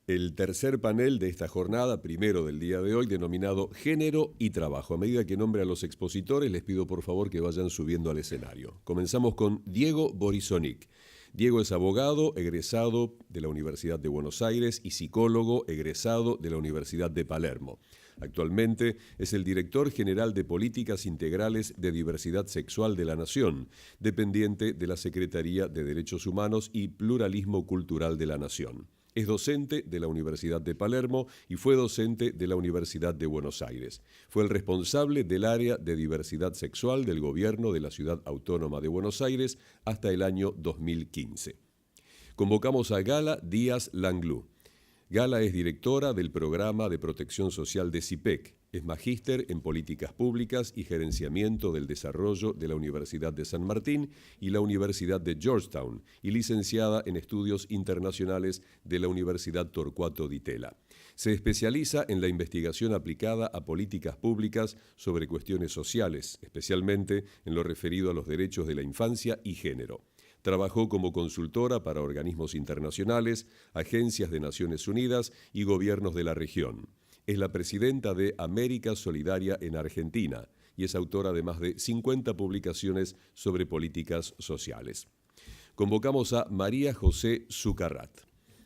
el tercer panel de esta jornada, primero del día de hoy, denominado Género y Trabajo. A medida que nombre a los expositores, les pido por favor que vayan subiendo al escenario. Comenzamos con Diego Borisonic. Diego es abogado, egresado de la Universidad de Buenos Aires y psicólogo, egresado de la Universidad de Palermo. Actualmente es el director general de Políticas Integrales de Diversidad Sexual de la Nación, dependiente de la Secretaría de Derechos Humanos y Pluralismo Cultural de la Nación. Es docente de la Universidad de Palermo y fue docente de la Universidad de Buenos Aires. Fue el responsable del área de diversidad sexual del gobierno de la Ciudad Autónoma de Buenos Aires hasta el año 2015. Convocamos a Gala Díaz Langlú. Gala es directora del Programa de Protección Social de CIPEC. Es magíster en Políticas Públicas y Gerenciamiento del Desarrollo de la Universidad de San Martín y la Universidad de Georgetown y licenciada en Estudios Internacionales de la Universidad Torcuato Di Tella. Se especializa en la investigación aplicada a políticas públicas sobre cuestiones sociales, especialmente en lo referido a los derechos de la infancia y género. Trabajó como consultora para organismos internacionales, agencias de Naciones Unidas y gobiernos de la región. Es la presidenta de América Solidaria en Argentina y es autora de más de 50 publicaciones sobre políticas sociales. Convocamos a María José Zucarrat.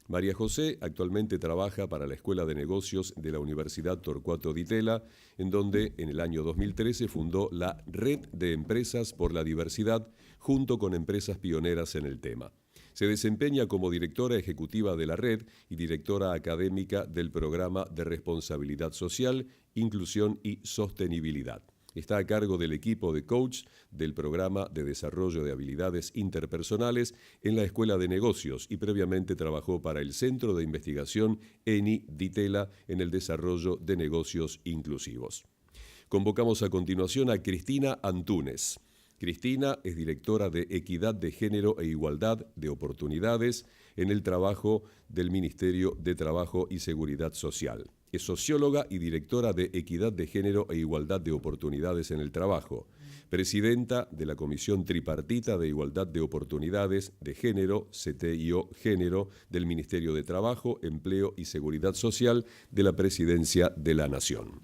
María José actualmente trabaja para la Escuela de Negocios de la Universidad Torcuato Di Tella, en donde en el año 2013 fundó la Red de Empresas por la Diversidad, junto con empresas pioneras en el tema. Se desempeña como directora ejecutiva de la red y directora académica del Programa de Responsabilidad Social, Inclusión y Sostenibilidad. Está a cargo del equipo de coach del Programa de Desarrollo de Habilidades Interpersonales en la Escuela de Negocios y previamente trabajó para el Centro de Investigación ENI Di Tella en el desarrollo de negocios inclusivos. Convocamos a continuación a Cristina Antúnez. Cristina es directora de Equidad de Género e Igualdad de Oportunidades en el trabajo del Ministerio de Trabajo y Seguridad Social. Es socióloga y directora de Equidad de Género e Igualdad de Oportunidades en el Trabajo, presidenta de la Comisión Tripartita de Igualdad de Oportunidades de Género, CTIO Género, del Ministerio de Trabajo, Empleo y Seguridad Social de la Presidencia de la Nación.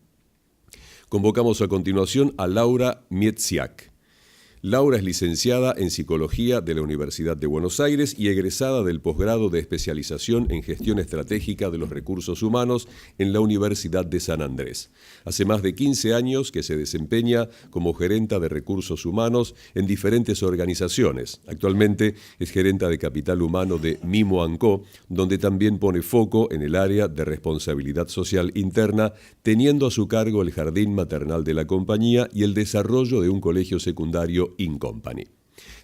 Convocamos a continuación a Laura Miedziak. Laura es licenciada en Psicología de la Universidad de Buenos Aires y egresada del posgrado de especialización en Gestión Estratégica de los Recursos Humanos en la Universidad de San Andrés. Hace más de 15 años que se desempeña como gerenta de Recursos Humanos en diferentes organizaciones. Actualmente es gerenta de Capital Humano de Mimo & Co., donde también pone foco en el área de responsabilidad social interna, teniendo a su cargo el jardín maternal de la compañía y el desarrollo de un colegio secundario Incompany.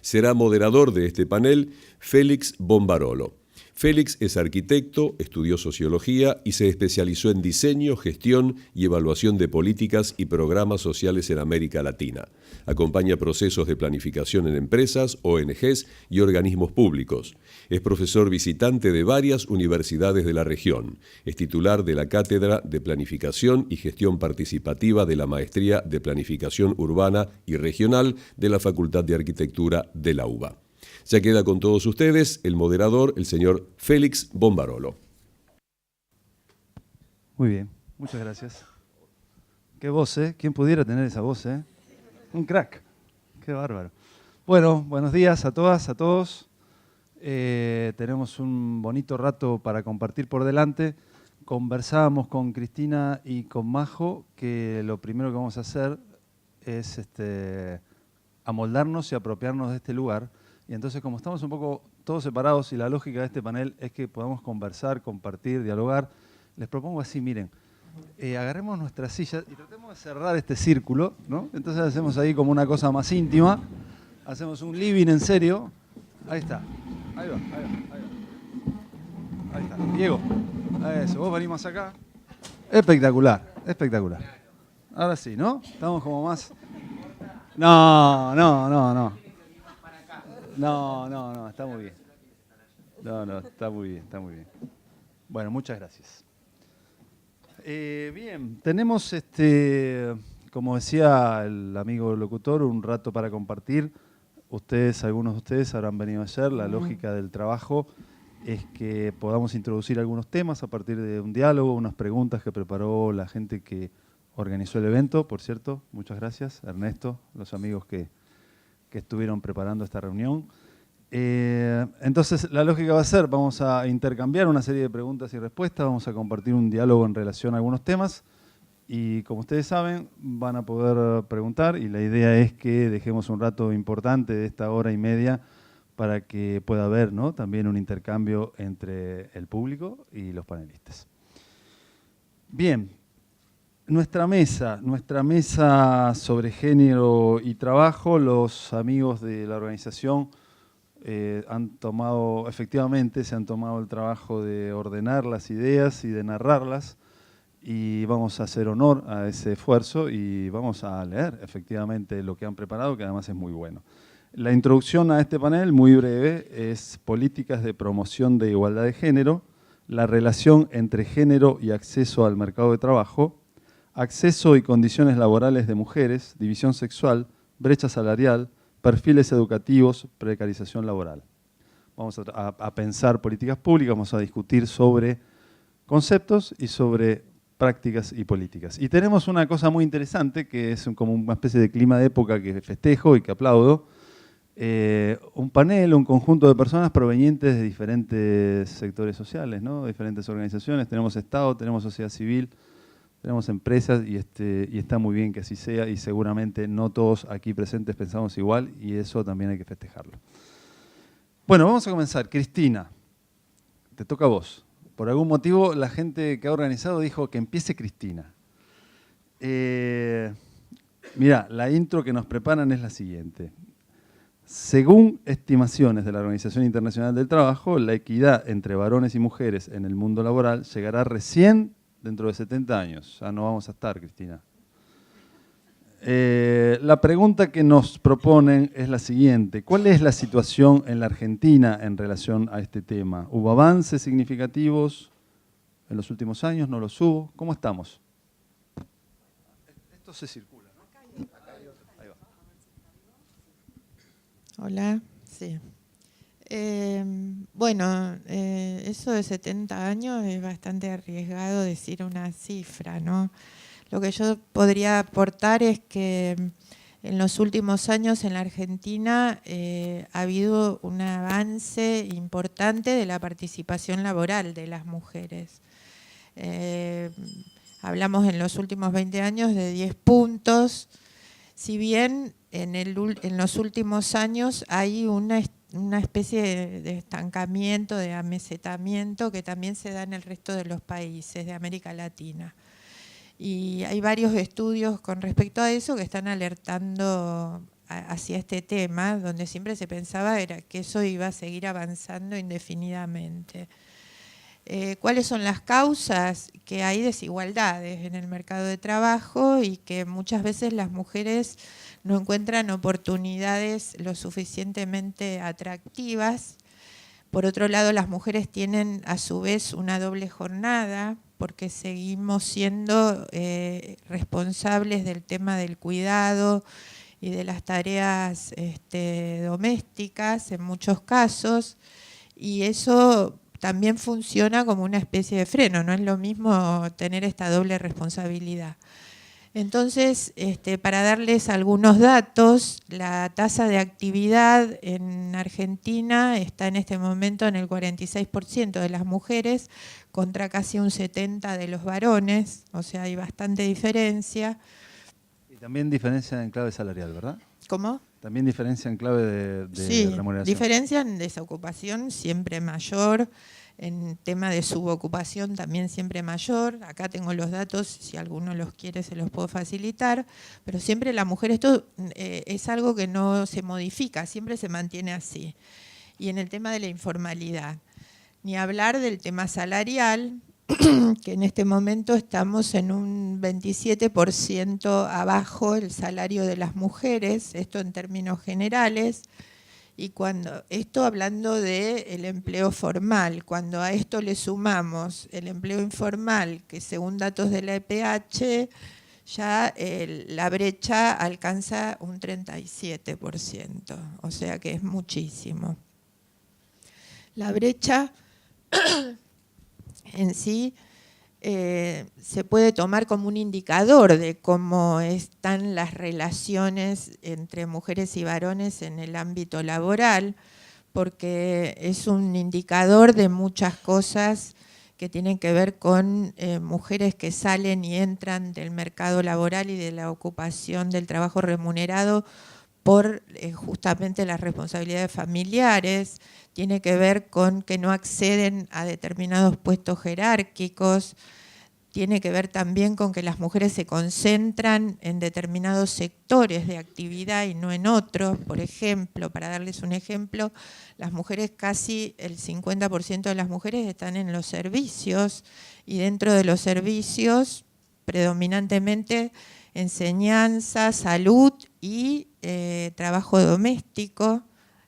Será moderador de este panel Félix Bombarolo. Félix es arquitecto, estudió sociología y se especializó en diseño, gestión y evaluación de políticas y programas sociales en América Latina. Acompaña procesos de planificación en empresas, ONGs y organismos públicos. Es profesor visitante de varias universidades de la región. Es titular de la Cátedra de Planificación y Gestión Participativa de la Maestría de Planificación Urbana y Regional de la Facultad de Arquitectura de la UBA. Ya queda con todos ustedes el moderador, el señor Félix Bombarolo. Muy bien, muchas gracias. Qué voz, ¿eh? ¿Quién pudiera tener esa voz, eh? Un crack. Qué bárbaro. Bueno, buenos días a todas, a todos. Tenemos un bonito rato para compartir por delante. Conversábamos con Cristina y con Majo que lo primero que vamos a hacer es amoldarnos y apropiarnos de este lugar. Y entonces, como estamos un poco todos separados y la lógica de este panel es que podamos conversar, compartir, dialogar, les propongo así, miren, agarremos nuestras sillas y tratemos de cerrar este círculo, ¿no? Entonces hacemos ahí como una cosa más íntima, hacemos un living en serio. Ahí está, ahí va. Ahí está, Diego, eso, vos venís más acá. Espectacular, espectacular. Ahora sí, ¿no? Estamos como más... No, está muy bien. No, está muy bien. Bueno, muchas gracias. Bien, tenemos, como decía el amigo locutor, un rato para compartir. Algunos de ustedes habrán venido ayer, la lógica del trabajo es que podamos introducir algunos temas a partir de un diálogo, unas preguntas que preparó la gente que organizó el evento. Por cierto, muchas gracias, Ernesto, los amigos que estuvieron preparando esta reunión. Entonces, la lógica va a ser, vamos a intercambiar una serie de preguntas y respuestas, vamos a compartir un diálogo en relación a algunos temas y, como ustedes saben, van a poder preguntar y la idea es que dejemos un rato importante de esta hora y media para que pueda haber, ¿no?, también un intercambio entre el público y los panelistas. Bien, nuestra mesa sobre género y trabajo, los amigos de la organización efectivamente se han tomado el trabajo de ordenar las ideas y de narrarlas, y vamos a hacer honor a ese esfuerzo y vamos a leer efectivamente lo que han preparado, que además es muy bueno. La introducción a este panel, muy breve, es políticas de promoción de igualdad de género, la relación entre género y acceso al mercado de trabajo, acceso y condiciones laborales de mujeres, división sexual, brecha salarial, perfiles educativos, precarización laboral. Vamos a pensar políticas públicas, vamos a discutir sobre conceptos y sobre prácticas y políticas. Y tenemos una cosa muy interesante, que es como una especie de clima de época que festejo y que aplaudo. Un panel, un conjunto de personas provenientes de diferentes sectores sociales, ¿no?, diferentes organizaciones. Tenemos Estado, tenemos sociedad civil, tenemos empresas y está muy bien que así sea, y seguramente no todos aquí presentes pensamos igual y eso también hay que festejarlo. Bueno, vamos a comenzar. Cristina, te toca a vos. Por algún motivo la gente que ha organizado dijo que empiece Cristina. Mirá, la intro que nos preparan es la siguiente. Según estimaciones de la Organización Internacional del Trabajo, la equidad entre varones y mujeres en el mundo laboral llegará recién dentro de 70 años. Ya no vamos a estar, Cristina. La pregunta que nos proponen es la siguiente. ¿Cuál es la situación en la Argentina en relación a este tema? ¿Hubo avances significativos en los últimos años? ¿No los hubo? ¿Cómo estamos? Esto se circula, ¿no? Ahí va. Hola, sí. Bueno, eso de 70 años es bastante arriesgado decir una cifra, ¿no? Lo que yo podría aportar es que en los últimos años en la Argentina ha habido un avance importante de la participación laboral de las mujeres. Hablamos en los últimos 20 años de 10 puntos, si bien en los últimos años hay una especie de estancamiento, de amesetamiento que también se da en el resto de los países de América Latina. Y hay varios estudios con respecto a eso que están alertando hacia este tema, donde siempre se pensaba que eso iba a seguir avanzando indefinidamente. ¿Cuáles son las causas? Que hay desigualdades en el mercado de trabajo y que muchas veces las mujeres no encuentran oportunidades lo suficientemente atractivas. Por otro lado, las mujeres tienen a su vez una doble jornada porque seguimos siendo responsables del tema del cuidado y de las tareas domésticas en muchos casos, y eso también funciona como una especie de freno, no es lo mismo tener esta doble responsabilidad. Entonces, para darles algunos datos, la tasa de actividad en Argentina está en este momento en el 46% de las mujeres contra casi un 70% de los varones, o sea, hay bastante diferencia. Y también diferencia en clave salarial, ¿verdad? ¿Cómo? También diferencia en clave de sí, remuneración. Diferencia en desocupación siempre mayor, en tema de subocupación también siempre mayor. Acá tengo los datos, si alguno los quiere se los puedo facilitar, pero siempre la mujer, esto es algo que no se modifica, siempre se mantiene así. Y en el tema de la informalidad, ni hablar del tema salarial, que en este momento estamos en un 27% abajo el salario de las mujeres, esto en términos generales. Y esto hablando del empleo formal, cuando a esto le sumamos el empleo informal, que según datos de la EPH, ya la brecha alcanza un 37%, o sea que es muchísimo. La brecha en sí se puede tomar como un indicador de cómo están las relaciones entre mujeres y varones en el ámbito laboral, porque es un indicador de muchas cosas que tienen que ver con mujeres que salen y entran del mercado laboral y de la ocupación del trabajo remunerado por justamente las responsabilidades familiares, tiene que ver con que no acceden a determinados puestos jerárquicos, tiene que ver también con que las mujeres se concentran en determinados sectores de actividad y no en otros. Por ejemplo, para darles un ejemplo, las mujeres, casi el 50% de las mujeres están en los servicios, y dentro de los servicios predominantemente enseñanza, salud y trabajo doméstico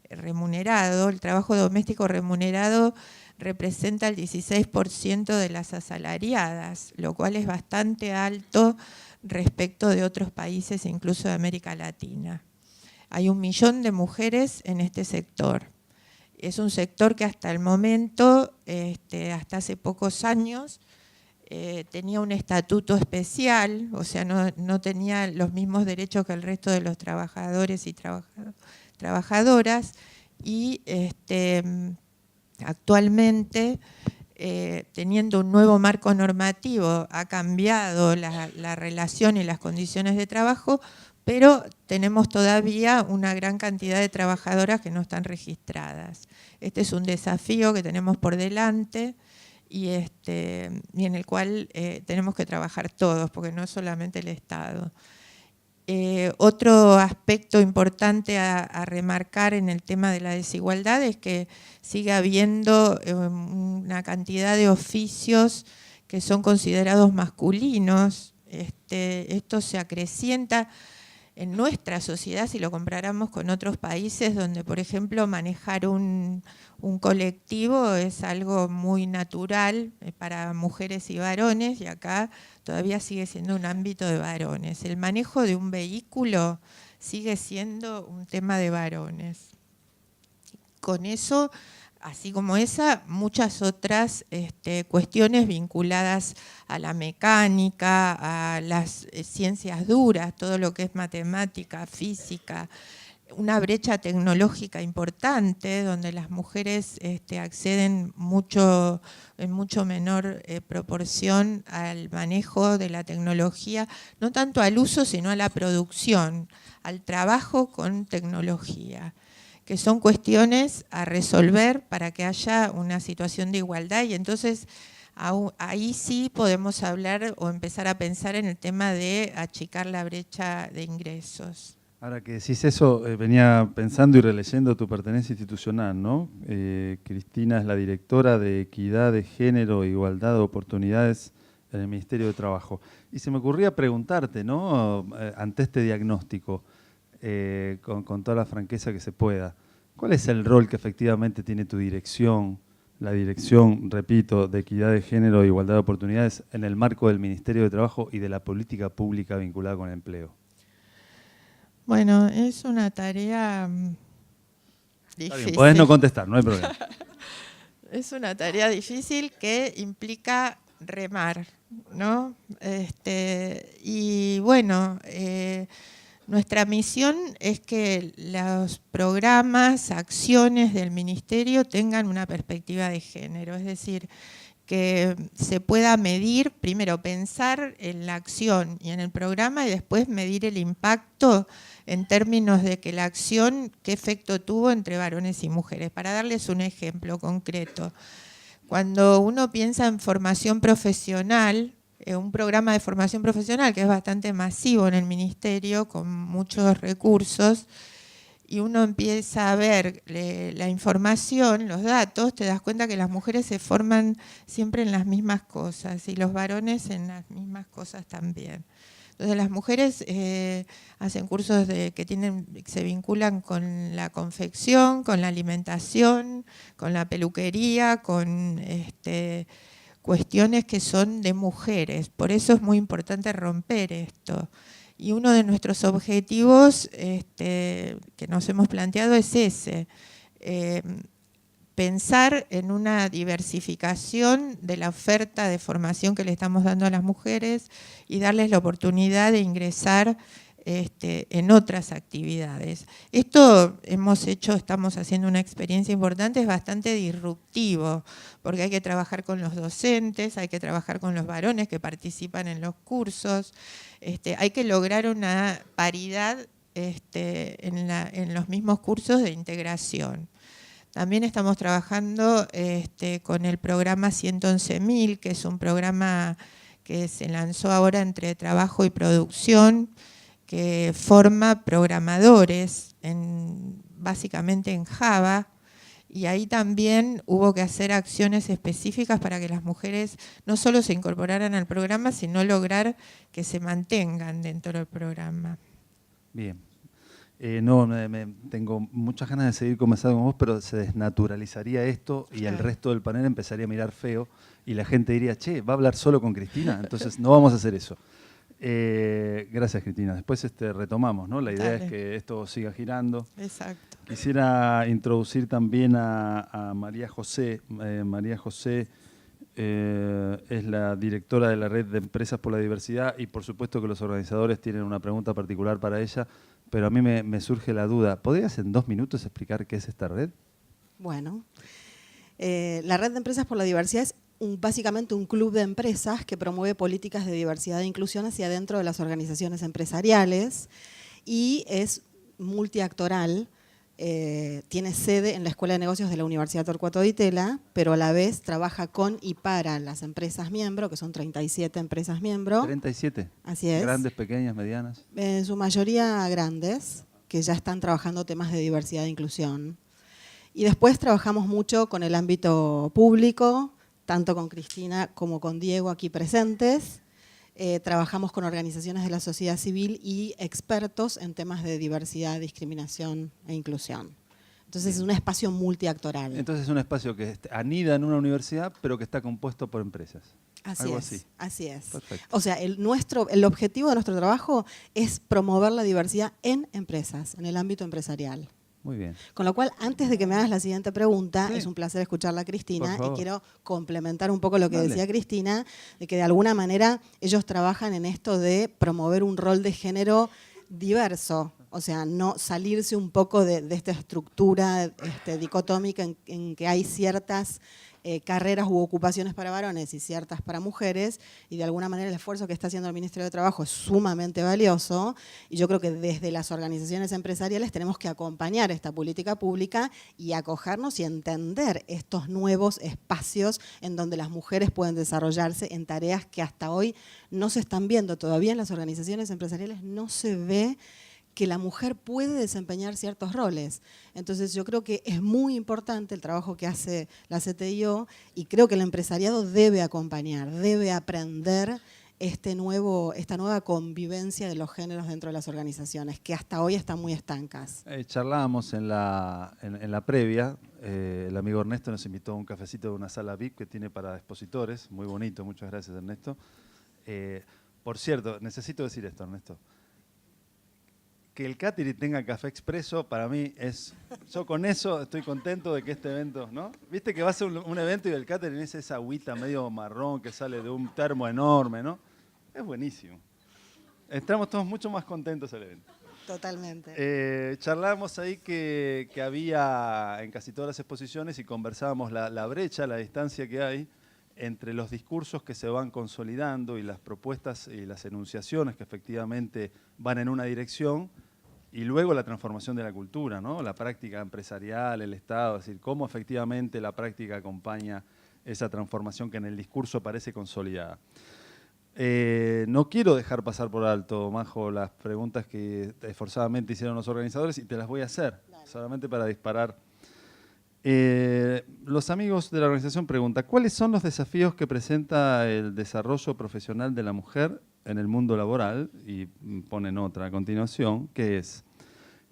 remunerado. El trabajo doméstico remunerado representa el 16% de las asalariadas, lo cual es bastante alto respecto de otros países, incluso de América Latina. Hay 1 millón de mujeres en este sector. Es un sector que hasta el momento, hasta hace pocos años, tenía un estatuto especial, o sea, no tenía los mismos derechos que el resto de los trabajadores y trabajadoras, y actualmente, teniendo un nuevo marco normativo, ha cambiado la relación y las condiciones de trabajo, pero tenemos todavía una gran cantidad de trabajadoras que no están registradas. Este es un desafío que tenemos por delante y en el cual tenemos que trabajar todos, porque no es solamente el Estado. Otro aspecto importante a remarcar en el tema de la desigualdad es que sigue habiendo una cantidad de oficios que son considerados masculinos. Esto se acrecienta en nuestra sociedad si lo comparamos con otros países donde, por ejemplo, manejar un colectivo es algo muy natural para mujeres y varones, y acá todavía sigue siendo un ámbito de varones. El manejo de un vehículo sigue siendo un tema de varones. Con eso, así como esa, muchas otras cuestiones vinculadas a la mecánica, a las ciencias duras, todo lo que es matemática, física, una brecha tecnológica importante donde las mujeres acceden en mucho menor proporción al manejo de la tecnología, no tanto al uso sino a la producción, al trabajo con tecnología, que son cuestiones a resolver para que haya una situación de igualdad, y entonces ahí sí podemos hablar o empezar a pensar en el tema de achicar la brecha de ingresos. Ahora que decís eso, venía pensando y releyendo tu pertenencia institucional, ¿no? Cristina es la directora de Equidad de Género e Igualdad de Oportunidades en el Ministerio de Trabajo. Y se me ocurría preguntarte, ¿no? Ante este diagnóstico, con toda la franqueza que se pueda, ¿cuál es el rol que efectivamente tiene tu dirección, la dirección, repito, de Equidad de Género e Igualdad de Oportunidades en el marco del Ministerio de Trabajo y de la política pública vinculada con el empleo? Bueno, es una tarea difícil. Bien, podés no contestar, no hay problema. Es una tarea difícil que implica remar, ¿no? Y bueno, nuestra misión es que los programas, acciones del Ministerio tengan una perspectiva de género, es decir, que se pueda medir, primero pensar en la acción y en el programa y después medir el impacto en términos de que la acción, qué efecto tuvo entre varones y mujeres. Para darles un ejemplo concreto, cuando uno piensa en formación profesional, un programa de formación profesional que es bastante masivo en el Ministerio, con muchos recursos, y uno empieza a ver la información, los datos, te das cuenta que las mujeres se forman siempre en las mismas cosas y los varones en las mismas cosas también. Entonces las mujeres hacen cursos que se vinculan con la confección, con la alimentación, con la peluquería, con cuestiones que son de mujeres. Por eso es muy importante romper esto. Y uno de nuestros objetivos que nos hemos planteado es ese, pensar en una diversificación de la oferta de formación que le estamos dando a las mujeres y darles la oportunidad de ingresar en otras actividades. Esto estamos haciendo una experiencia importante, es bastante disruptivo, porque hay que trabajar con los docentes, hay que trabajar con los varones que participan en los cursos, hay que lograr una paridad en los mismos cursos de integración. También estamos trabajando con el programa 111.000, que es un programa que se lanzó ahora entre trabajo y producción, que forma programadores, básicamente en Java, y ahí también hubo que hacer acciones específicas para que las mujeres no solo se incorporaran al programa, sino lograr que se mantengan dentro del programa. Bien. Tengo muchas ganas de seguir conversando con vos, pero se desnaturalizaría esto y el resto del panel empezaría a mirar feo y la gente diría, che, ¿va a hablar solo con Cristina? Entonces no vamos a hacer eso. Gracias, Cristina. Después retomamos, ¿no? La idea es que esto siga girando. Exacto. Quisiera introducir también a María José. María José es la directora de la Red de Empresas por la Diversidad y por supuesto que los organizadores tienen una pregunta particular para ella, pero a mí me surge la duda. ¿Podrías en 2 minutos explicar qué es esta red? Bueno, la Red de Empresas por la Diversidad es básicamente un club de empresas que promueve políticas de diversidad e inclusión hacia adentro de las organizaciones empresariales y es multiactoral. Tiene sede en la Escuela de Negocios de la Universidad Torcuato Di Tella, pero a la vez trabaja con y para las empresas miembro, que son 37 empresas miembro. 37. Así es. Grandes, pequeñas, medianas. En su mayoría grandes, que ya están trabajando temas de diversidad e inclusión. Y después trabajamos mucho con el ámbito público, tanto con Cristina como con Diego aquí presentes. Trabajamos con organizaciones de la sociedad civil y expertos en temas de diversidad, discriminación e inclusión. Entonces es un espacio multiactoral. Entonces es un espacio que anida en una universidad, pero que está compuesto por empresas. Así es. Perfecto. O sea, el objetivo de nuestro trabajo es promover la diversidad en empresas, en el ámbito empresarial. Muy bien. Con lo cual, antes de que me hagas la siguiente pregunta, sí, es un placer escucharla a Cristina y quiero complementar un poco lo que decía Cristina, de que de alguna manera ellos trabajan en esto de promover un rol de género diverso, o sea, no salirse un poco de esta estructura dicotómica en que hay ciertas carreras u ocupaciones para varones y ciertas para mujeres, y de alguna manera el esfuerzo que está haciendo el Ministerio de Trabajo es sumamente valioso, y yo creo que desde las organizaciones empresariales tenemos que acompañar esta política pública y acogernos y entender estos nuevos espacios en donde las mujeres pueden desarrollarse en tareas que hasta hoy no se están viendo. Todavía en las organizaciones empresariales no se ve que la mujer puede desempeñar ciertos roles. Entonces yo creo que es muy importante el trabajo que hace la CTIO y creo que el empresariado debe acompañar, debe aprender esta nueva convivencia de los géneros dentro de las organizaciones, que hasta hoy están muy estancas. Charlábamos en la previa, el amigo Ernesto nos invitó a un cafecito de una sala VIP que tiene para expositores, muy bonito, muchas gracias Ernesto. Por cierto, necesito decir esto, Ernesto. Que el catering tenga café expreso, para mí yo con eso estoy contento de que este evento, ¿no? Viste que va a ser un evento y el catering es esa agüita medio marrón que sale de un termo enorme, ¿no? Es buenísimo. Estamos todos mucho más contentos del evento. Totalmente. Charlábamos ahí que había en casi todas las exposiciones y conversábamos la brecha, la distancia que hay entre los discursos que se van consolidando y las propuestas y las enunciaciones que efectivamente van en una dirección, y luego la transformación de la cultura, ¿no? La práctica empresarial, el Estado, es decir, cómo efectivamente la práctica acompaña esa transformación que en el discurso parece consolidada. No quiero dejar pasar por alto, Majo, las preguntas que esforzadamente hicieron los organizadores y te las voy a hacer, solamente para disparar. Los amigos de la organización preguntan, ¿cuáles son los desafíos que presenta el desarrollo profesional de la mujer en el mundo laboral? Y ponen otra a continuación, que es,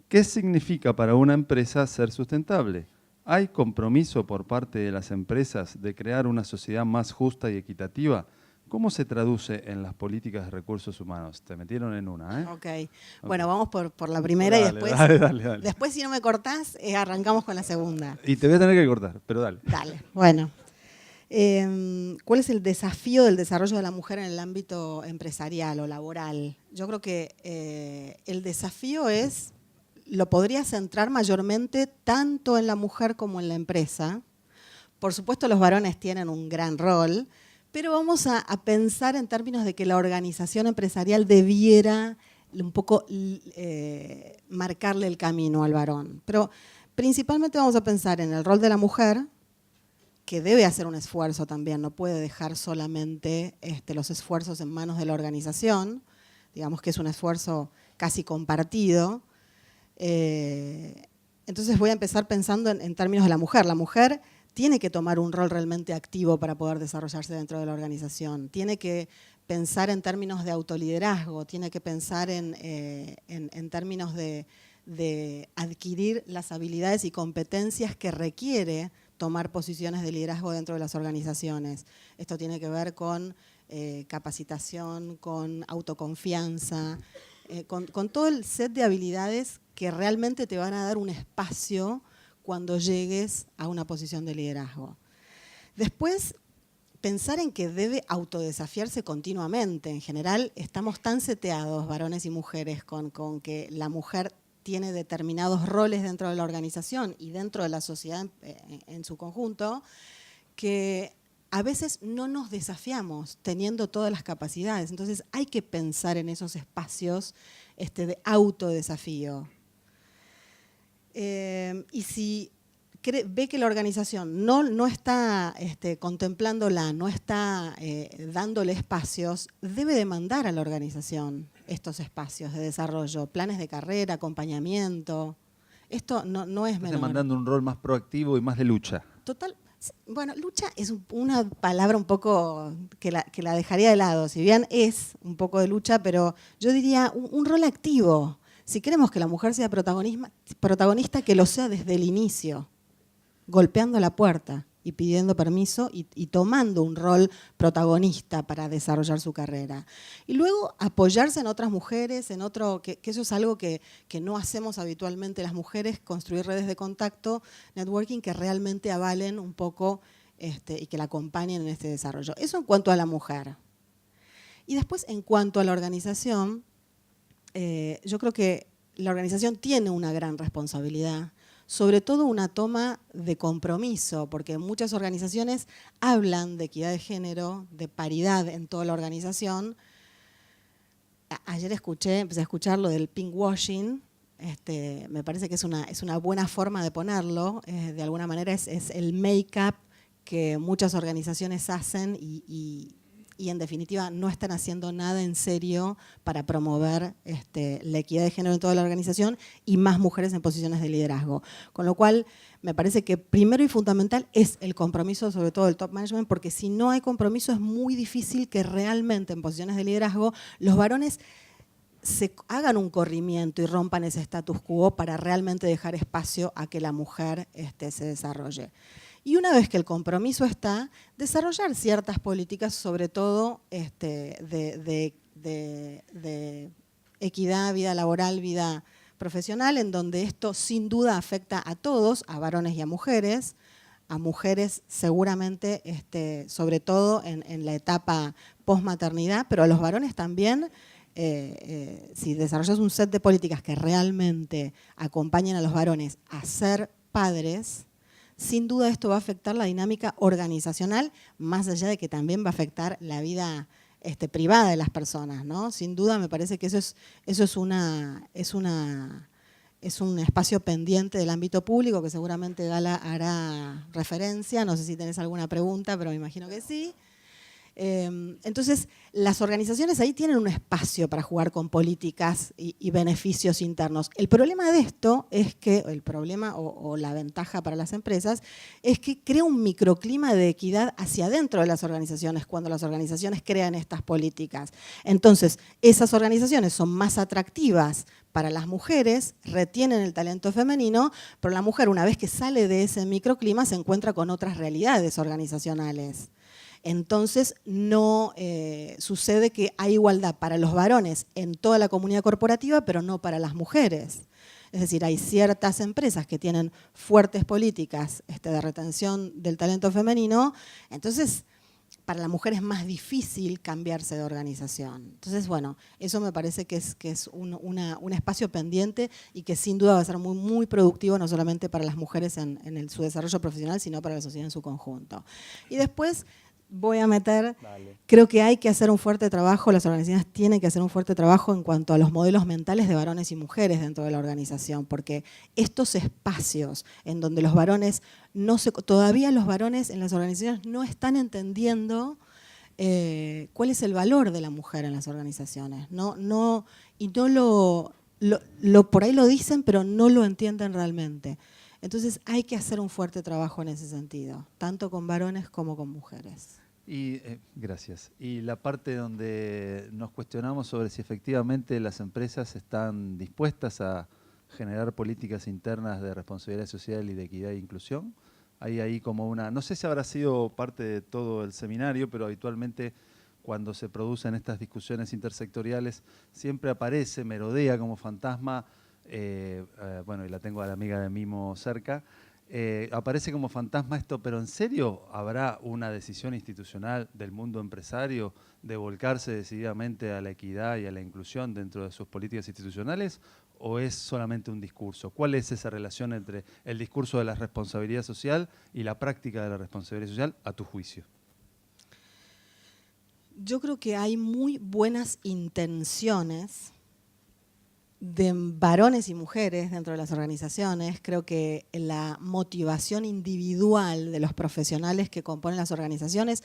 ¿qué significa para una empresa ser sustentable? ¿Hay compromiso por parte de las empresas de crear una sociedad más justa y equitativa ¿Cómo se traduce en las políticas de recursos humanos? Te metieron en una, ¿eh? Ok. Bueno, vamos por la primera. Dale, y después, dale. después, si no me cortás, arrancamos con la segunda. Y te voy a tener que cortar, pero dale. Dale. Bueno. ¿Cuál es el desafío del desarrollo de la mujer en el ámbito empresarial o laboral? Yo creo que el desafío lo podría centrar mayormente tanto en la mujer como en la empresa. Por supuesto, los varones tienen un gran rol, pero vamos a pensar en términos de que la organización empresarial debiera un poco marcarle el camino al varón. Pero principalmente vamos a pensar en el rol de la mujer, que debe hacer un esfuerzo también, no puede dejar solamente los esfuerzos en manos de la organización, digamos que es un esfuerzo casi compartido. Entonces voy a empezar pensando en términos de la mujer. La mujer tiene que tomar un rol realmente activo para poder desarrollarse dentro de la organización, tiene que pensar en términos de autoliderazgo, tiene que pensar en términos de adquirir las habilidades y competencias que requiere tomar posiciones de liderazgo dentro de las organizaciones. Esto tiene que ver con capacitación, con autoconfianza, con todo el set de habilidades que realmente te van a dar un espacio cuando llegues a una posición de liderazgo. Después, pensar en que debe autodesafiarse continuamente. En general, estamos tan seteados, varones y mujeres, con que la mujer tiene determinados roles dentro de la organización y dentro de la sociedad en su conjunto, que a veces no nos desafiamos teniendo todas las capacidades. Entonces hay que pensar en esos espacios de autodesafío. Y si ve que la organización no está contemplándola, no está dándole espacios, debe demandar a la organización estos espacios de desarrollo, planes de carrera, acompañamiento. Esto no es menor. Demandando un rol más proactivo y más de lucha. Total. Bueno, lucha es una palabra un poco que la dejaría de lado. Si bien es un poco de lucha, pero yo diría un rol activo. Si queremos que la mujer sea protagonista, que lo sea desde el inicio, golpeando la puerta y pidiendo permiso y tomando un rol protagonista para desarrollar su carrera. Y luego apoyarse en otras mujeres, que eso es algo que no hacemos habitualmente las mujeres, construir redes de contacto, networking, que realmente avalen un poco y que la acompañen en este desarrollo. Eso en cuanto a la mujer. Y después, en cuanto a la organización, yo creo que la organización tiene una gran responsabilidad, sobre todo una toma de compromiso, porque muchas organizaciones hablan de equidad de género, de paridad en toda la organización. Ayer empecé a escuchar lo del pinkwashing, me parece que es una buena forma de ponerlo, de alguna manera es el make-up que muchas organizaciones hacen y en definitiva no están haciendo nada en serio para promover la equidad de género en toda la organización y más mujeres en posiciones de liderazgo. Con lo cual, me parece que primero y fundamental es el compromiso, sobre todo del top management, porque si no hay compromiso es muy difícil que realmente en posiciones de liderazgo los varones se hagan un corrimiento y rompan ese status quo para realmente dejar espacio a que la mujer se desarrolle. Y una vez que el compromiso está, desarrollar ciertas políticas, sobre todo de equidad, vida laboral, vida profesional, en donde esto sin duda afecta a todos, a varones y a mujeres seguramente, sobre todo en la etapa postmaternidad, pero a los varones también. Si desarrollas un set de políticas que realmente acompañen a los varones a ser padres, sin duda esto va a afectar la dinámica organizacional, más allá de que también va a afectar la vida privada de las personas, ¿no? Sin duda me parece que eso es un espacio pendiente del ámbito público que seguramente Gala hará referencia. No sé si tenés alguna pregunta, pero me imagino que sí. Entonces, las organizaciones ahí tienen un espacio para jugar con políticas y beneficios internos. El problema de esto es que, o la ventaja para las empresas, es que crea un microclima de equidad hacia adentro de las organizaciones cuando las organizaciones crean estas políticas. Entonces, esas organizaciones son más atractivas para las mujeres, retienen el talento femenino, pero la mujer, una vez que sale de ese microclima, se encuentra con otras realidades organizacionales. entonces no sucede que hay igualdad para los varones en toda la comunidad corporativa, pero no para las mujeres. Es decir, hay ciertas empresas que tienen fuertes políticas de retención del talento femenino, entonces para la mujer es más difícil cambiarse de organización. Entonces, bueno, eso me parece que es un espacio pendiente y que sin duda va a ser muy, muy productivo, no solamente para las mujeres en su desarrollo profesional, sino para la sociedad en su conjunto. Y después voy a meter, creo que hay que hacer un fuerte trabajo, las organizaciones tienen que hacer un fuerte trabajo en cuanto a los modelos mentales de varones y mujeres dentro de la organización, porque estos espacios en donde los varones, todavía los varones en las organizaciones no están entendiendo cuál es el valor de la mujer en las organizaciones. Por ahí lo dicen, pero no lo entienden realmente. Entonces hay que hacer un fuerte trabajo en ese sentido, tanto con varones como con mujeres. Y gracias. Y la parte donde nos cuestionamos sobre si efectivamente las empresas están dispuestas a generar políticas internas de responsabilidad social y de equidad e inclusión. Hay ahí como una, no sé si habrá sido parte de todo el seminario, pero habitualmente cuando se producen estas discusiones intersectoriales siempre aparece, merodea como fantasma. Bueno, y la tengo a la amiga de Mimo cerca, aparece como fantasma esto, pero ¿en serio habrá una decisión institucional del mundo empresario de volcarse decididamente a la equidad y a la inclusión dentro de sus políticas institucionales? ¿O es solamente un discurso? ¿Cuál es esa relación entre el discurso de la responsabilidad social y la práctica de la responsabilidad social, a tu juicio? Yo creo que hay muy buenas intenciones de varones y mujeres dentro de las organizaciones. Creo que la motivación individual de los profesionales que componen las organizaciones,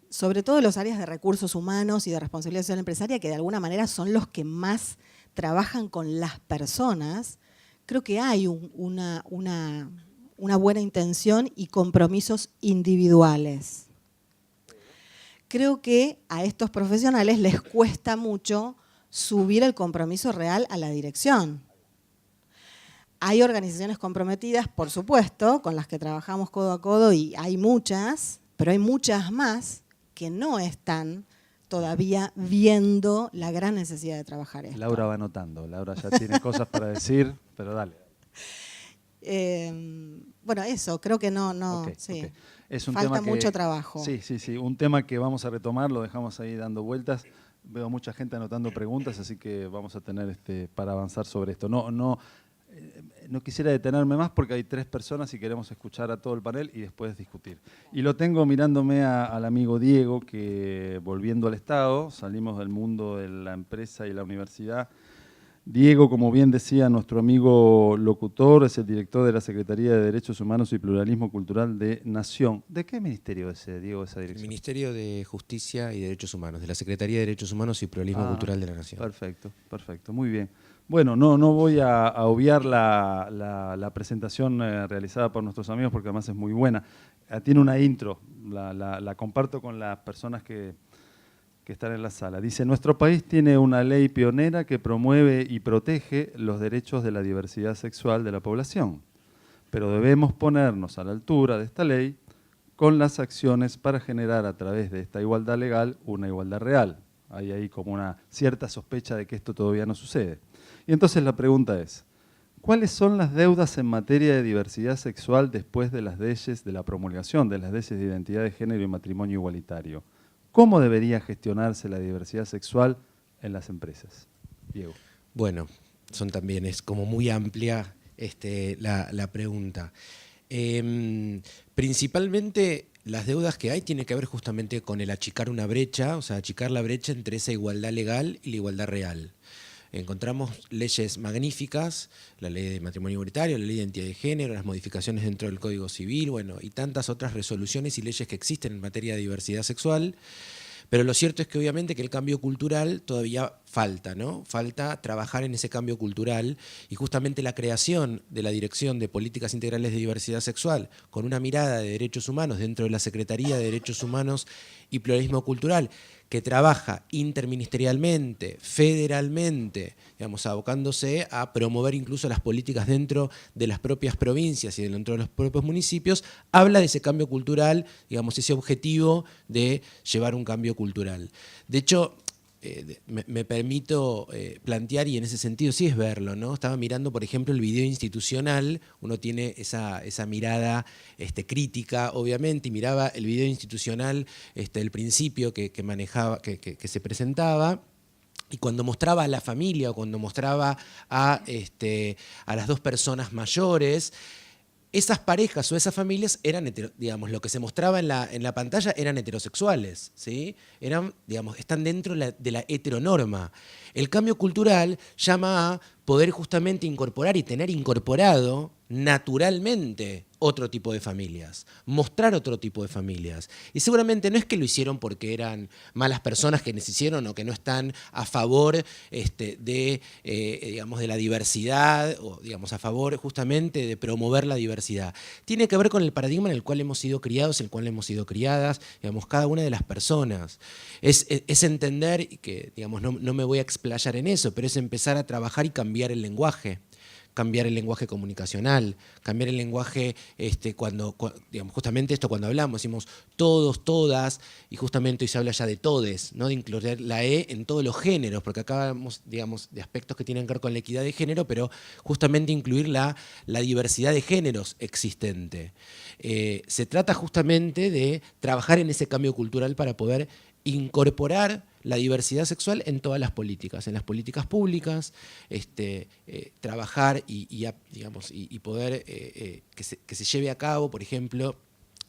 sobre todo en las áreas de recursos humanos y de responsabilidad social empresaria, que de alguna manera son los que más trabajan con las personas, creo que hay una buena intención y compromisos individuales. Creo que a estos profesionales les cuesta mucho subir el compromiso real a la dirección. Hay organizaciones comprometidas, por supuesto, con las que trabajamos codo a codo y hay muchas, pero hay muchas más que no están todavía viendo la gran necesidad de trabajar esto. Laura va anotando, Laura ya tiene cosas para decir, pero dale. Bueno, eso, creo que no, sí. Okay. Es un falta tema que, mucho trabajo. Sí, un tema que vamos a retomar, lo dejamos ahí dando vueltas. Veo mucha gente anotando preguntas, así que vamos a tener para avanzar sobre esto. No quisiera detenerme más porque hay 3 personas y queremos escuchar a todo el panel y después discutir. Y lo tengo mirándome al amigo Diego, que volviendo al Estado, salimos del mundo de la empresa y la universidad. Diego, como bien decía nuestro amigo locutor, es el director de la Secretaría de Derechos Humanos y Pluralismo Cultural de Nación. ¿De qué ministerio es, Diego, esa dirección? El Ministerio de Justicia y Derechos Humanos, de la Secretaría de Derechos Humanos y Pluralismo Cultural de la Nación. Perfecto, muy bien. Bueno, no voy a obviar la presentación realizada por nuestros amigos porque además es muy buena. Tiene una intro, la comparto con las personas que están en la sala. Dice, nuestro país tiene una ley pionera que promueve y protege los derechos de la diversidad sexual de la población, pero debemos ponernos a la altura de esta ley con las acciones para generar a través de esta igualdad legal una igualdad real. Hay ahí como una cierta sospecha de que esto todavía no sucede. Y entonces la pregunta es, ¿cuáles son las deudas en materia de diversidad sexual después de las leyes, de la promulgación de las leyes de identidad de género y matrimonio igualitario? ¿Cómo debería gestionarse la diversidad sexual en las empresas? Diego. Bueno, es como muy amplia la pregunta. Principalmente las deudas que hay tienen que ver justamente con el achicar una brecha, o sea, achicar la brecha entre esa igualdad legal y la igualdad real. Encontramos leyes magníficas, la ley de matrimonio igualitario, la ley de identidad de género, las modificaciones dentro del Código Civil, bueno, y tantas otras resoluciones y leyes que existen en materia de diversidad sexual, pero lo cierto es que obviamente que el cambio cultural todavía falta, ¿no? Falta trabajar en ese cambio cultural y justamente la creación de la Dirección de Políticas Integrales de Diversidad Sexual con una mirada de derechos humanos dentro de la Secretaría de Derechos Humanos y Pluralismo Cultural, que trabaja interministerialmente, federalmente, digamos, abocándose a promover incluso las políticas dentro de las propias provincias y dentro de los propios municipios, habla de ese cambio cultural, digamos, ese objetivo de llevar un cambio cultural. De hecho, me permito plantear, y en ese sentido sí es verlo, ¿no? Estaba mirando, por ejemplo, el video institucional, uno tiene esa mirada crítica, obviamente, y miraba el video institucional, el principio que manejaba, que se presentaba, y cuando mostraba a la familia o cuando mostraba a las dos personas mayores, esas parejas o esas familias eran, digamos, lo que se mostraba en la pantalla eran heterosexuales, ¿sí? Eran, digamos, están dentro de la heteronorma. El cambio cultural llama a poder justamente incorporar y tener incorporado naturalmente otro tipo de familias, mostrar otro tipo de familias. Y seguramente no es que lo hicieron porque eran malas personas que les hicieron o que no están a favor digamos, de la diversidad o digamos, a favor justamente de promover la diversidad. Tiene que ver con el paradigma en el cual hemos sido criados, en el cual hemos sido criadas, digamos, cada una de las personas. Es entender, y que digamos, no me voy a explayar en eso, pero es empezar a trabajar y cambiar el lenguaje comunicacional, cambiar el lenguaje digamos, justamente esto cuando hablamos, decimos todos, todas, y justamente hoy se habla ya de todes, ¿no? De incluir la E en todos los géneros, porque acá hablamos, digamos, de aspectos que tienen que ver con la equidad de género, pero justamente incluir la diversidad de géneros existente. Se trata justamente de trabajar en ese cambio cultural para poder incorporar la diversidad sexual en todas las políticas, en las políticas públicas, trabajar y poder que se lleve a cabo, por ejemplo,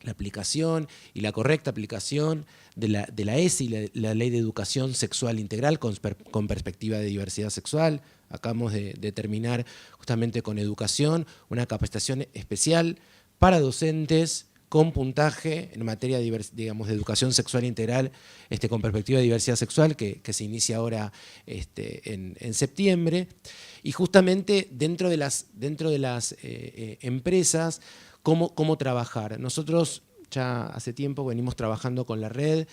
la aplicación y la correcta aplicación de la ESI, la Ley de Educación Sexual Integral con perspectiva de diversidad sexual. Acabamos de terminar justamente con educación, una capacitación especial para docentes con puntaje en materia de, digamos, de educación sexual integral con perspectiva de diversidad sexual que se inicia ahora en septiembre. Y justamente dentro de las empresas, cómo trabajar. Nosotros ya hace tiempo venimos trabajando con la red,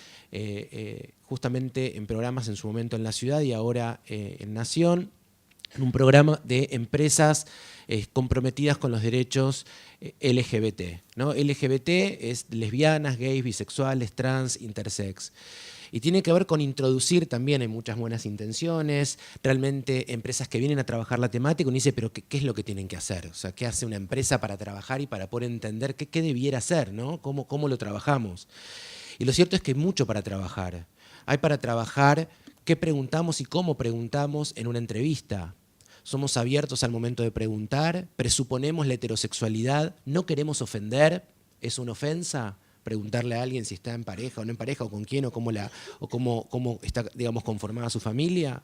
justamente en programas en su momento en la ciudad y ahora en Nación, en un programa de empresas comprometidas con los derechos LGBT, ¿no? LGBT es lesbianas, gays, bisexuales, trans, intersex. Y tiene que ver con introducir también, hay muchas buenas intenciones, realmente empresas que vienen a trabajar la temática, uno dice, pero ¿qué es lo que tienen que hacer? O sea, ¿qué hace una empresa para trabajar y para poder entender qué debiera hacer, ¿no? ¿Cómo lo trabajamos? Y lo cierto es que hay mucho para trabajar. Hay para trabajar qué preguntamos y cómo preguntamos en una entrevista. Somos abiertos al momento de preguntar, presuponemos la heterosexualidad, no queremos ofender, ¿es una ofensa preguntarle a alguien si está en pareja o no en pareja, o con quién, o cómo está, digamos, conformada su familia?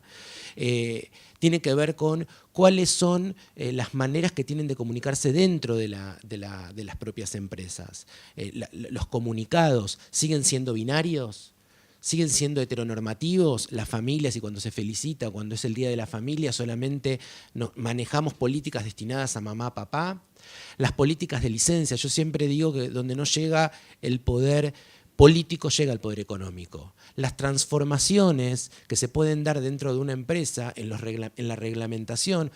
Tiene que ver con cuáles son las maneras que tienen de comunicarse dentro de las propias empresas. Los comunicados siguen siendo binarios, siguen siendo heteronormativos, las familias, y cuando se felicita, cuando es el Día de la Familia, solamente manejamos políticas destinadas a mamá, papá. Las políticas de licencia, yo siempre digo que donde no llega el poder político, llega el poder económico. Las transformaciones que se pueden dar dentro de una empresa, en la reglamentación,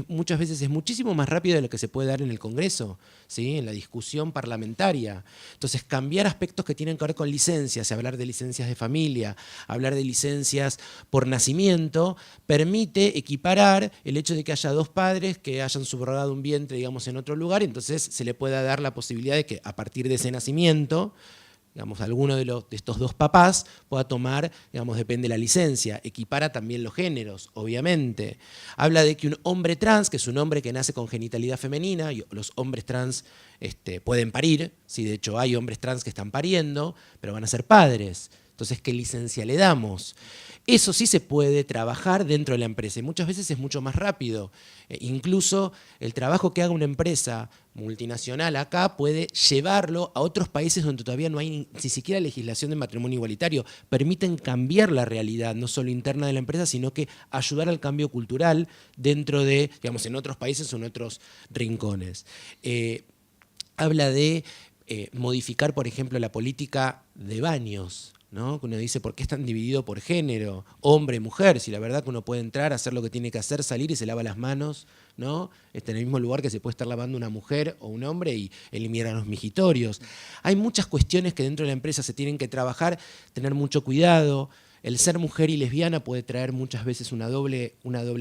muchas veces es muchísimo más rápido de lo que se puede dar en el Congreso, ¿sí? En la discusión parlamentaria. Entonces, cambiar aspectos que tienen que ver con licencias, hablar de licencias de familia, hablar de licencias por nacimiento, permite equiparar el hecho de que haya dos padres que hayan subrogado un vientre, digamos, en otro lugar, entonces se le pueda dar la posibilidad de que a partir de ese nacimiento, digamos, alguno de estos dos papás pueda tomar, digamos, depende de la licencia, equipara también los géneros, obviamente. Habla de que un hombre trans, que es un hombre que nace con genitalidad femenina, y los hombres trans pueden parir, sí, de hecho hay hombres trans que están pariendo, pero van a ser padres, Entonces, ¿qué licencia le damos? Eso sí se puede trabajar dentro de la empresa y muchas veces es mucho más rápido. Incluso el trabajo que haga una empresa multinacional acá puede llevarlo a otros países donde todavía no hay ni siquiera legislación de matrimonio igualitario. Permiten cambiar la realidad, no solo interna de la empresa, sino que ayudar al cambio cultural dentro de, digamos, en otros países o en otros rincones. Habla de modificar, por ejemplo, la política de baños, ¿no? Que uno dice, ¿por qué están divididos por género? Hombre, mujer, si la verdad que uno puede entrar, hacer lo que tiene que hacer, salir y se lava las manos, ¿no? En el mismo lugar que se puede estar lavando una mujer o un hombre y eliminar los mijitorios. Hay muchas cuestiones que dentro de la empresa se tienen que trabajar, tener mucho cuidado. El ser mujer y lesbiana puede traer muchas veces una doble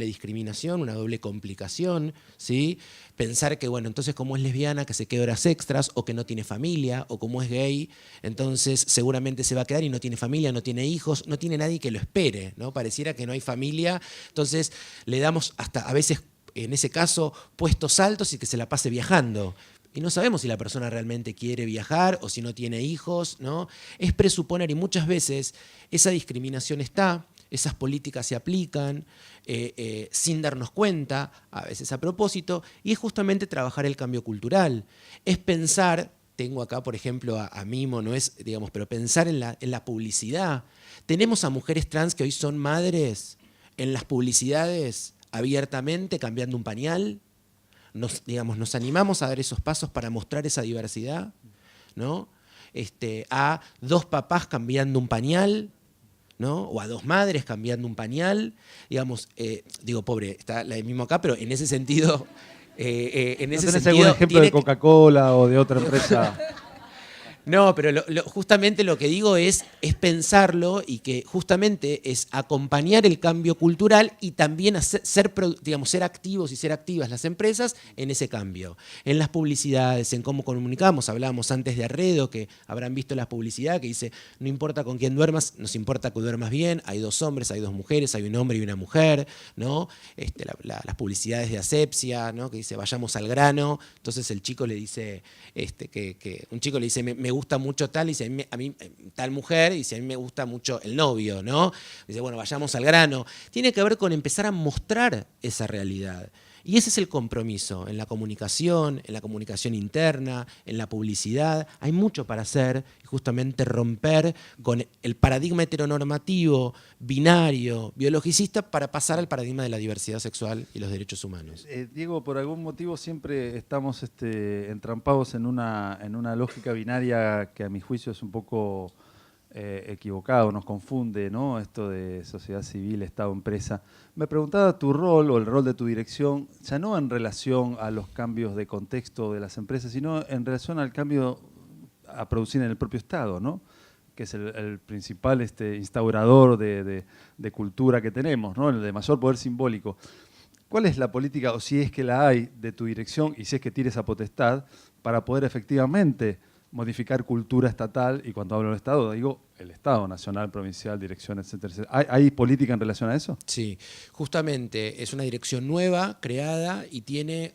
discriminación, una doble complicación, ¿sí? Pensar que, bueno, entonces como es lesbiana, que se quede horas extras, o que no tiene familia, o como es gay, entonces seguramente se va a quedar y no tiene familia, no tiene hijos, no tiene nadie que lo espere, ¿no? Pareciera que no hay familia, entonces le damos hasta a veces, en ese caso, puestos altos y que se la pase viajando. Y no sabemos si la persona realmente quiere viajar o si no tiene hijos, ¿no? Es presuponer y muchas veces esa discriminación está, esas políticas se aplican sin darnos cuenta, a veces a propósito, y es justamente trabajar el cambio cultural. Es pensar, tengo acá por ejemplo a Mimo, no es, digamos, pero pensar en la publicidad. Tenemos a mujeres trans que hoy son madres en las publicidades abiertamente cambiando un pañal. Nos animamos a dar esos pasos para mostrar esa diversidad, ¿no? A dos papás cambiando un pañal, ¿no? O a dos madres cambiando un pañal. Digamos, digo, pobre, está la de Mimo acá, pero en ese sentido... ¿No tenés algún ejemplo de Coca-Cola o de otra empresa? No, pero justamente lo que digo es pensarlo y que justamente es acompañar el cambio cultural y también ser activos y ser activas las empresas en ese cambio. En las publicidades, en cómo comunicamos, hablábamos antes de Arredo, que habrán visto la publicidad que dice, no importa con quién duermas, nos importa que duermas bien, hay dos hombres, hay dos mujeres, hay un hombre y una mujer, ¿no? Las publicidades de asepsia, ¿no? Que dice, vayamos al grano, entonces el chico le dice, un chico le dice, me gusta mucho tal, y dice, a mí tal mujer, y dice, a mí me gusta mucho el novio, ¿no? Dice, bueno, vayamos al grano. Tiene que ver con empezar a mostrar esa realidad. Y ese es el compromiso en la comunicación interna, en la publicidad. Hay mucho para hacer y justamente romper con el paradigma heteronormativo, binario, biologicista, para pasar al paradigma de la diversidad sexual y los derechos humanos. Diego, por algún motivo siempre estamos entrampados en una lógica binaria que a mi juicio es un poco equivocado, nos confunde, ¿no? Esto de sociedad civil, Estado, empresa. Me preguntaba tu rol o el rol de tu dirección, ya no en relación a los cambios de contexto de las empresas, sino en relación al cambio a producir en el propio Estado, ¿no? Que es el principal instaurador de cultura que tenemos, ¿no? El de mayor poder simbólico. ¿Cuál es la política, o si es que la hay, de tu dirección, y si es que tiene esa potestad, para poder efectivamente modificar cultura estatal? Y cuando hablo del Estado, digo el Estado, nacional, provincial, dirección, etcétera, etcétera. ¿Hay política en relación a eso? Sí, justamente es una dirección nueva, creada, y tiene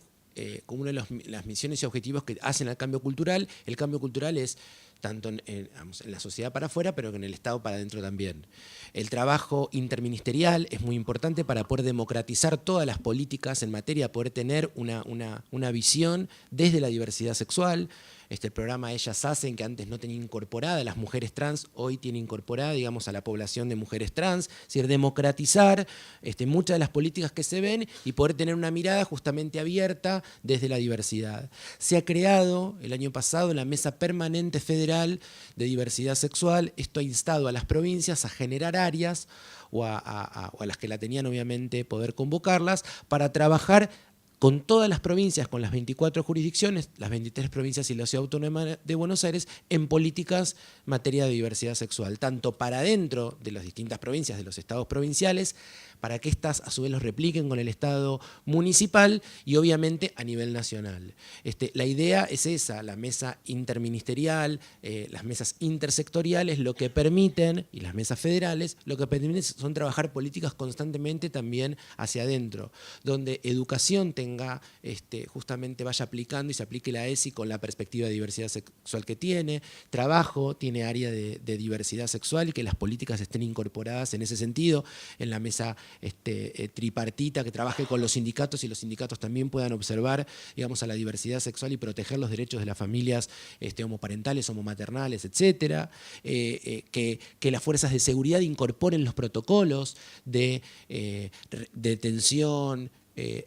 como una de las misiones y objetivos que hacen al cambio cultural. El cambio cultural es tanto en la sociedad para afuera, pero en el Estado para adentro también. El trabajo interministerial es muy importante para poder democratizar todas las políticas en materia, poder tener una visión desde la diversidad sexual. El programa Ellas Hacen, que antes no tenía incorporada a las mujeres trans, hoy tiene incorporada, digamos, a la población de mujeres trans. Es decir, democratizar muchas de las políticas que se ven y poder tener una mirada justamente abierta desde la diversidad. Se ha creado el año pasado la Mesa Permanente Federal de Diversidad Sexual. Esto ha instado a las provincias a generar áreas o a las que la tenían, obviamente, poder convocarlas para trabajar con todas las provincias, con las 24 jurisdicciones, las 23 provincias y la Ciudad Autónoma de Buenos Aires, en políticas en materia de diversidad sexual, tanto para dentro de las distintas provincias, de los estados provinciales, para que éstas a su vez los repliquen con el Estado municipal y obviamente a nivel nacional. La idea es esa, la mesa interministerial, las mesas intersectoriales, lo que permiten, y las mesas federales, lo que permiten son trabajar políticas constantemente también hacia adentro, donde educación tenga tenga, justamente vaya aplicando y se aplique la ESI con la perspectiva de diversidad sexual que tiene. Trabajo tiene área de diversidad sexual y que las políticas estén incorporadas en ese sentido, en la mesa tripartita que trabaje con los sindicatos y los sindicatos también puedan observar, digamos, a la diversidad sexual y proteger los derechos de las familias homoparentales, homomaternales, etcétera. Que las fuerzas de seguridad incorporen los protocolos de detención,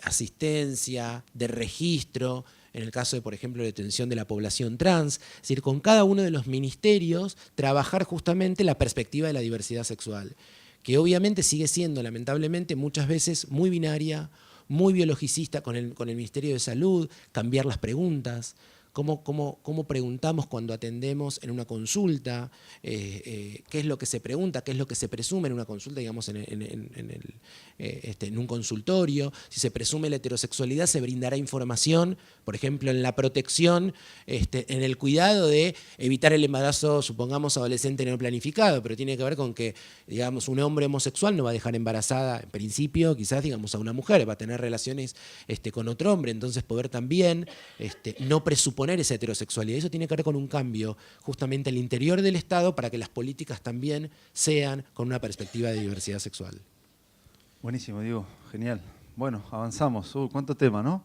asistencia, de registro, en el caso de, por ejemplo, detención de la población trans, es decir, con cada uno de los ministerios trabajar justamente la perspectiva de la diversidad sexual, que obviamente sigue siendo, lamentablemente, muchas veces muy binaria, muy biologicista con el Ministerio de Salud, cambiar las preguntas. Cómo preguntamos cuando atendemos en una consulta, qué es lo que se pregunta, qué es lo que se presume en una consulta, digamos, en un consultorio. Si se presume la heterosexualidad, se brindará información, por ejemplo, en la protección, en el cuidado de evitar el embarazo, supongamos, adolescente no planificado, pero tiene que ver con que, digamos, un hombre homosexual no va a dejar embarazada, en principio, quizás, digamos, a una mujer, va a tener relaciones con otro hombre, entonces poder también no presuponer esa heterosexualidad. Eso tiene que ver con un cambio justamente al interior del Estado para que las políticas también sean con una perspectiva de diversidad sexual. Buenísimo, Diego. Genial. Bueno, avanzamos. Cuánto tema, ¿no?